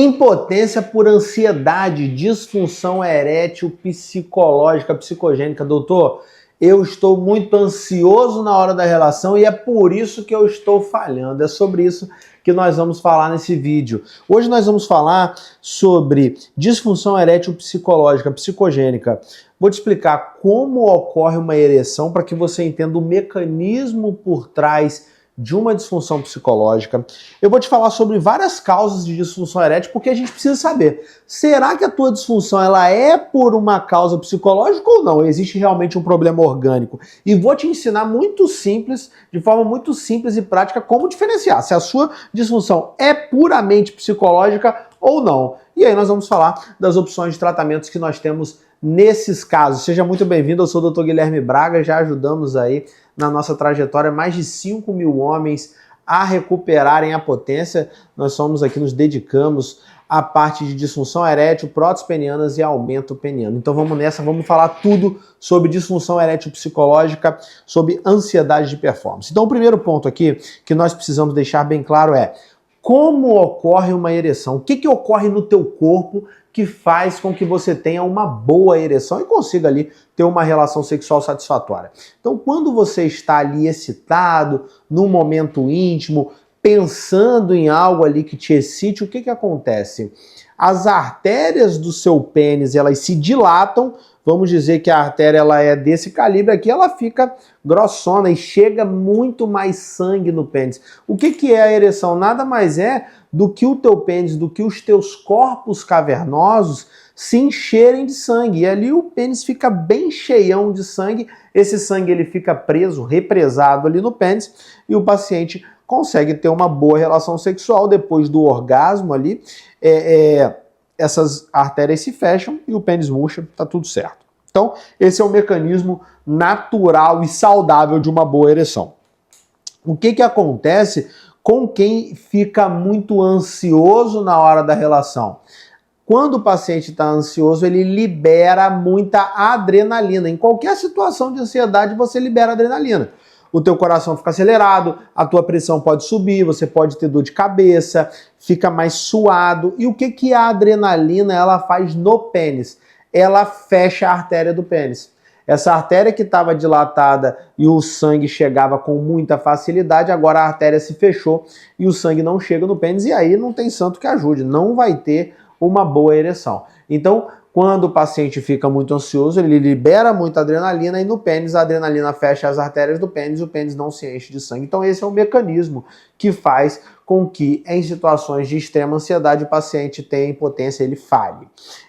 Impotência por ansiedade, disfunção erétil psicológica, psicogênica. Doutor, eu estou muito ansioso na hora da relação e é por isso que eu estou falhando. É sobre isso que nós vamos falar nesse vídeo. Hoje nós vamos falar sobre disfunção erétil psicológica, psicogênica. Vou te explicar como ocorre uma ereção para que você entenda o mecanismo por trás de uma disfunção psicológica. Eu vou te falar sobre várias causas de disfunção erétil, porque a gente precisa saber, será que a tua disfunção ela é por uma causa psicológica ou não? Existe realmente um problema orgânico? E vou te ensinar muito simples, de forma muito simples e prática, como diferenciar se a sua disfunção é puramente psicológica ou não. E aí nós vamos falar das opções de tratamentos que nós temos nesses casos. Seja muito bem-vindo, eu sou o Dr. Guilherme Braga, já ajudamos aí na nossa trajetória mais de 5.000 homens a recuperarem a potência. Nós somos aqui, nos dedicamos à parte de disfunção erétil, próteses penianas e aumento peniano. Então vamos nessa, vamos falar tudo sobre disfunção erétil psicológica, sobre ansiedade de performance. Então o primeiro ponto aqui que nós precisamos deixar bem claro é como ocorre uma ereção, o que ocorre no teu corpo que faz com que você tenha uma boa ereção e consiga ali ter uma relação sexual satisfatória. Então, quando você está ali excitado, num momento íntimo, pensando em algo ali que te excite, o que acontece? As artérias do seu pênis, elas se dilatam. Vamos dizer que a artéria ela é desse calibre aqui, ela fica grossona e chega muito mais sangue no pênis. O que é a ereção? Nada mais é do que o teu pênis, do que os teus corpos cavernosos se encherem de sangue. E ali o pênis fica bem cheião de sangue, esse sangue ele fica preso, represado ali no pênis e o paciente consegue ter uma boa relação sexual depois do orgasmo ali. Essas artérias se fecham e o pênis murcha, tá tudo certo. Então, esse é o mecanismo natural e saudável de uma boa ereção. O que acontece com quem fica muito ansioso na hora da relação? Quando o paciente está ansioso, ele libera muita adrenalina. Em qualquer situação de ansiedade, você libera adrenalina. O teu coração fica acelerado, a tua pressão pode subir, você pode ter dor de cabeça, fica mais suado. E o que a adrenalina ela faz no pênis? Ela fecha a artéria do pênis. Essa artéria que estava dilatada e o sangue chegava com muita facilidade, agora a artéria se fechou e o sangue não chega no pênis e aí não tem santo que ajude, não vai ter uma boa ereção. Então, quando o paciente fica muito ansioso, ele libera muita adrenalina e no pênis a adrenalina fecha as artérias do pênis e o pênis não se enche de sangue. Então esse é o mecanismo que faz com que em situações de extrema ansiedade o paciente tenha impotência, ele falhe.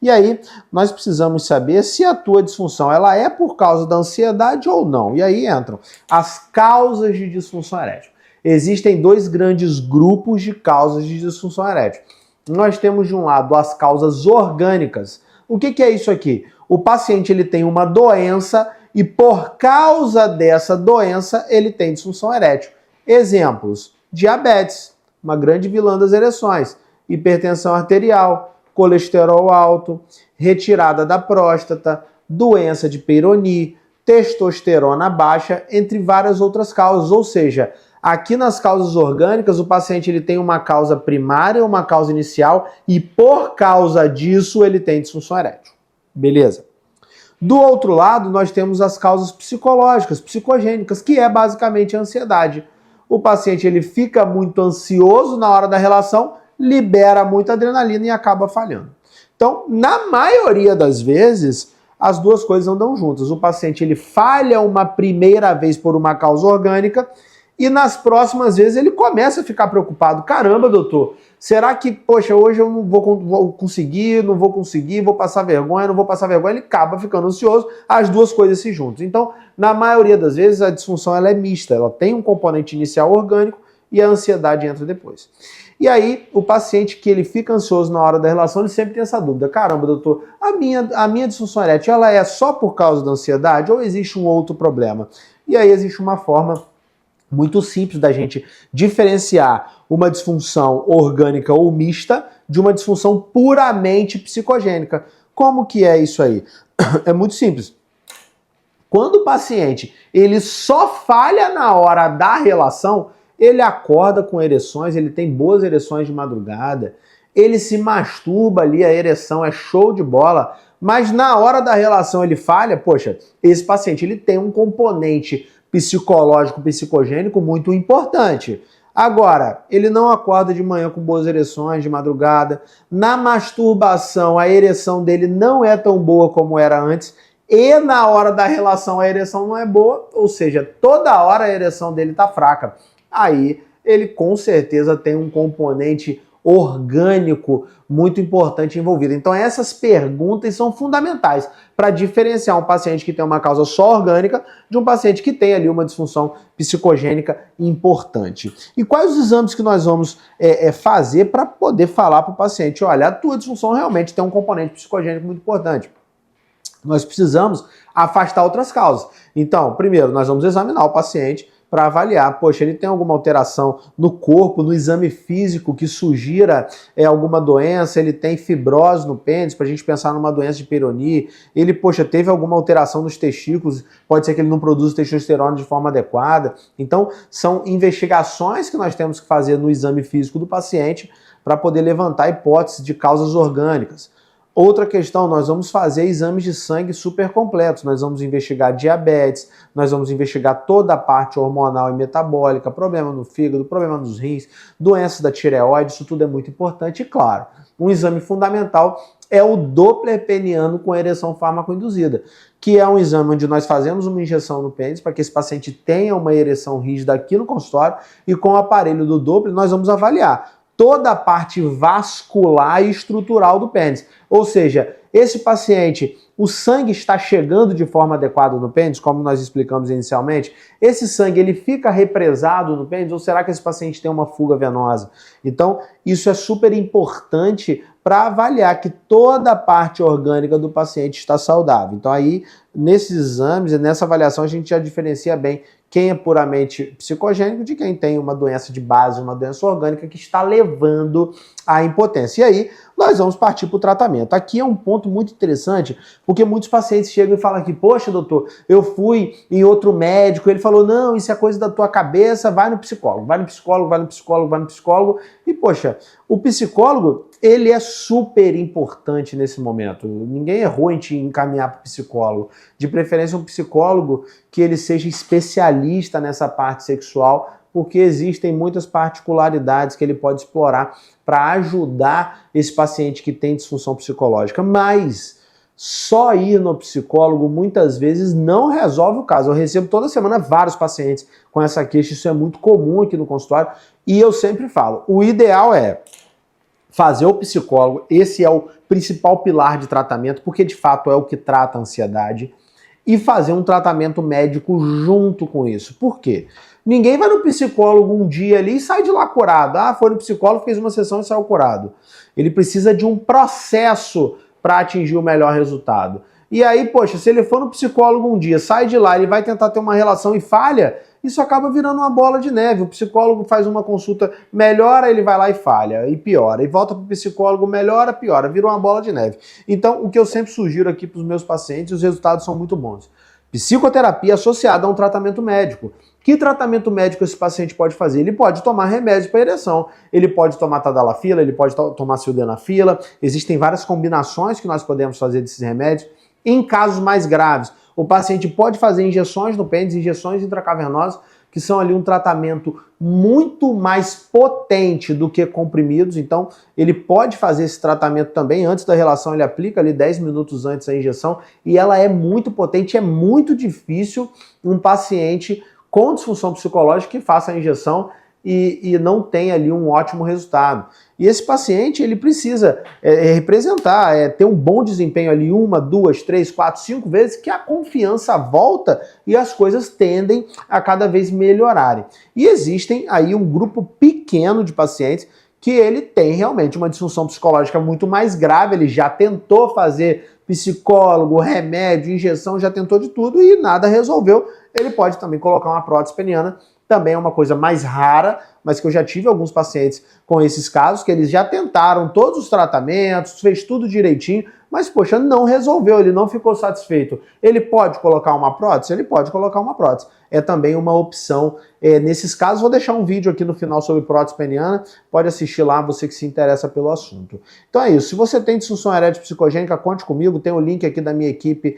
E aí nós precisamos saber se a tua disfunção ela é por causa da ansiedade ou não. E aí entram as causas de disfunção erétil. Existem dois grandes grupos de causas de disfunção erétil. Nós temos de um lado as causas orgânicas. O que é isso aqui? O paciente ele tem uma doença e por causa dessa doença ele tem disfunção erétil. Exemplos: diabetes, uma grande vilã das ereções, hipertensão arterial, colesterol alto, retirada da próstata, doença de Peyronie, testosterona baixa, entre várias outras causas. Ou seja, aqui nas causas orgânicas, o paciente ele tem uma causa primária, uma causa inicial, e por causa disso ele tem disfunção erétil. Beleza? Do outro lado, nós temos as causas psicológicas, psicogênicas, que é basicamente a ansiedade. O paciente ele fica muito ansioso na hora da relação, libera muita adrenalina e acaba falhando. Então, na maioria das vezes, as duas coisas andam juntas. O paciente ele falha uma primeira vez por uma causa orgânica, e nas próximas vezes ele começa a ficar preocupado. Caramba, doutor, será que, poxa, hoje eu não vou conseguir, vou passar vergonha, não vou passar vergonha? Ele acaba ficando ansioso, as duas coisas se juntam. Então, na maioria das vezes, a disfunção ela é mista, ela tem um componente inicial orgânico e a ansiedade entra depois. E aí, o paciente que ele fica ansioso na hora da relação, ele sempre tem essa dúvida. Caramba, doutor, a minha disfunção erétil, ela é só por causa da ansiedade ou existe um outro problema? E aí existe uma forma muito simples da gente diferenciar uma disfunção orgânica ou mista de uma disfunção puramente psicogênica. Como que é isso aí? É muito simples. Quando o paciente ele só falha na hora da relação, ele acorda com ereções, ele tem boas ereções de madrugada, ele se masturba ali, a ereção é show de bola, mas na hora da relação ele falha, poxa, esse paciente ele tem um componente psicológico, psicogênico muito importante. Agora, ele não acorda de manhã com boas ereções, de madrugada. Na masturbação, a ereção dele não é tão boa como era antes. E na hora da relação, a ereção não é boa. Ou seja, toda hora a ereção dele está fraca. Aí, ele com certeza tem um componente orgânico muito importante envolvido. Então essas perguntas são fundamentais para diferenciar um paciente que tem uma causa só orgânica de um paciente que tem ali uma disfunção psicogênica importante. E quais os exames que nós vamos fazer para poder falar para o paciente, olha, a tua disfunção realmente tem um componente psicogênico muito importante. Nós precisamos afastar outras causas. Então, primeiro, nós vamos examinar o paciente para avaliar, poxa, ele tem alguma alteração no corpo, no exame físico que sugira alguma doença, ele tem fibrose no pênis, para a gente pensar numa doença de Peyronie, ele, poxa, teve alguma alteração nos testículos, pode ser que ele não produza testosterona de forma adequada. Então, são investigações que nós temos que fazer no exame físico do paciente para poder levantar hipóteses de causas orgânicas. Outra questão, nós vamos fazer exames de sangue super completos, nós vamos investigar diabetes, nós vamos investigar toda a parte hormonal e metabólica, problema no fígado, problema nos rins, doenças da tireoide, isso tudo é muito importante. E claro, um exame fundamental é o Doppler peniano com ereção fármaco-induzida, que é um exame onde nós fazemos uma injeção no pênis para que esse paciente tenha uma ereção rígida aqui no consultório e com o aparelho do Doppler nós vamos avaliar toda a parte vascular e estrutural do pênis. Ou seja, esse paciente, o sangue está chegando de forma adequada no pênis, como nós explicamos inicialmente? Esse sangue, ele fica represado no pênis ou será que esse paciente tem uma fuga venosa? Então, isso é super importante para avaliar que toda a parte orgânica do paciente está saudável. Então aí, nesses exames e nessa avaliação, a gente já diferencia bem quem é puramente psicogênico de quem tem uma doença de base, uma doença orgânica que está levando à impotência. E aí, nós vamos partir para o tratamento. Aqui é um ponto muito interessante, porque muitos pacientes chegam e falam aqui, poxa, doutor, eu fui em outro médico, ele falou, não, isso é coisa da tua cabeça, vai no psicólogo, vai no psicólogo, vai no psicólogo, vai no psicólogo. E, poxa, o psicólogo, ele é super importante nesse momento. Ninguém errou em te encaminhar para o psicólogo. De preferência, um psicólogo que ele seja especialista nessa parte sexual, porque existem muitas particularidades que ele pode explorar para ajudar esse paciente que tem disfunção psicológica. Mas só ir no psicólogo muitas vezes não resolve o caso. Eu recebo toda semana vários pacientes com essa queixa, isso é muito comum aqui no consultório, e eu sempre falo, o ideal é fazer o psicólogo, esse é o principal pilar de tratamento, porque de fato é o que trata a ansiedade, e fazer um tratamento médico junto com isso. Por quê? Ninguém vai no psicólogo um dia ali e sai de lá curado. Ah, foi no psicólogo, fez uma sessão e saiu curado. Ele precisa de um processo para atingir o melhor resultado. E aí, poxa, se ele for no psicólogo um dia, sai de lá, ele vai tentar ter uma relação e falha, isso acaba virando uma bola de neve. O psicólogo faz uma consulta, melhora, ele vai lá e falha, e piora. E volta para o psicólogo, melhora, piora, vira uma bola de neve. Então, o que eu sempre sugiro aqui para os meus pacientes, os resultados são muito bons. Psicoterapia associada a um tratamento médico. Que tratamento médico esse paciente pode fazer? Ele pode tomar remédio para ereção, ele pode tomar tadalafila, ele pode tomar sildenafila, existem várias combinações que nós podemos fazer desses remédios. Em casos mais graves, o paciente pode fazer injeções no pênis, injeções intracavernosas, que são ali um tratamento muito mais potente do que comprimidos, então ele pode fazer esse tratamento também, antes da relação ele aplica ali 10 minutos antes a injeção, e ela é muito potente, é muito difícil um paciente com disfunção psicológica que faça a injeção e não tem ali um ótimo resultado. E esse paciente, ele precisa representar, ter um bom desempenho ali 1, 2, 3, 4, 5 vezes, que a confiança volta e as coisas tendem a cada vez melhorarem. E existem aí um grupo pequeno de pacientes que ele tem realmente uma disfunção psicológica muito mais grave, ele já tentou fazer psicólogo, remédio, injeção, já tentou de tudo e nada resolveu. Ele pode também colocar uma prótese peniana, também é uma coisa mais rara, mas que eu já tive alguns pacientes com esses casos, que eles já tentaram todos os tratamentos, fez tudo direitinho, mas, poxa, não resolveu, ele não ficou satisfeito. Ele pode colocar uma prótese? Ele pode colocar uma prótese. É também uma opção. Nesses casos, vou deixar um vídeo aqui no final sobre prótese peniana, pode assistir lá, você que se interessa pelo assunto. Então é isso, se você tem disfunção erétil psicogênica, conte comigo, tem o link aqui da minha equipe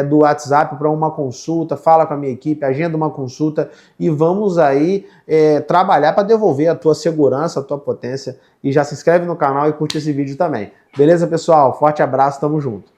do WhatsApp para uma consulta, fala com a minha equipe, agenda uma consulta e vamos aí trabalhar para devolver a tua segurança, a tua potência, e já se inscreve no canal e curte esse vídeo também. Beleza, pessoal? Forte abraço, tamo junto.